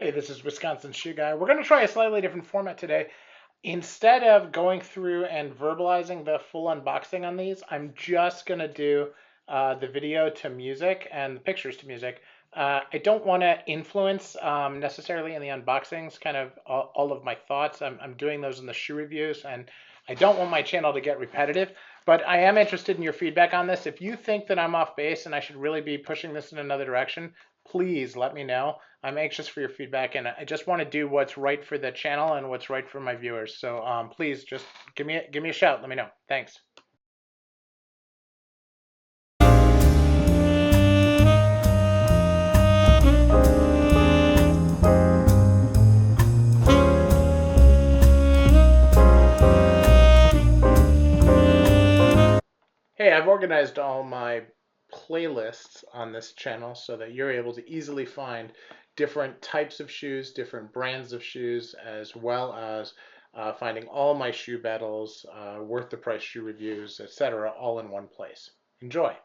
Hey, this is Wisconsin Shoe Guy. We're going to try a slightly different format today. Instead of going through and verbalizing the full unboxing on these, I'm just going to do the video to music and the pictures to music. I don't want to influence necessarily in the unboxings, kind of all of my thoughts. I'm doing those in the shoe reviews, and I don't want my channel to get repetitive, but I am interested in your feedback on this. If you think that I'm off base and I should really be pushing this in another direction, please let me know. I'm anxious for your feedback, and I just want to do what's right for the channel and what's right for my viewers. So please just give me a shout. Let me know. Thanks. Hey, I've organized all my playlists on this channel so that you're able to easily find different types of shoes, different brands of shoes, as well as finding all my shoe battles, worth the price shoe reviews, etc., all in one place. Enjoy.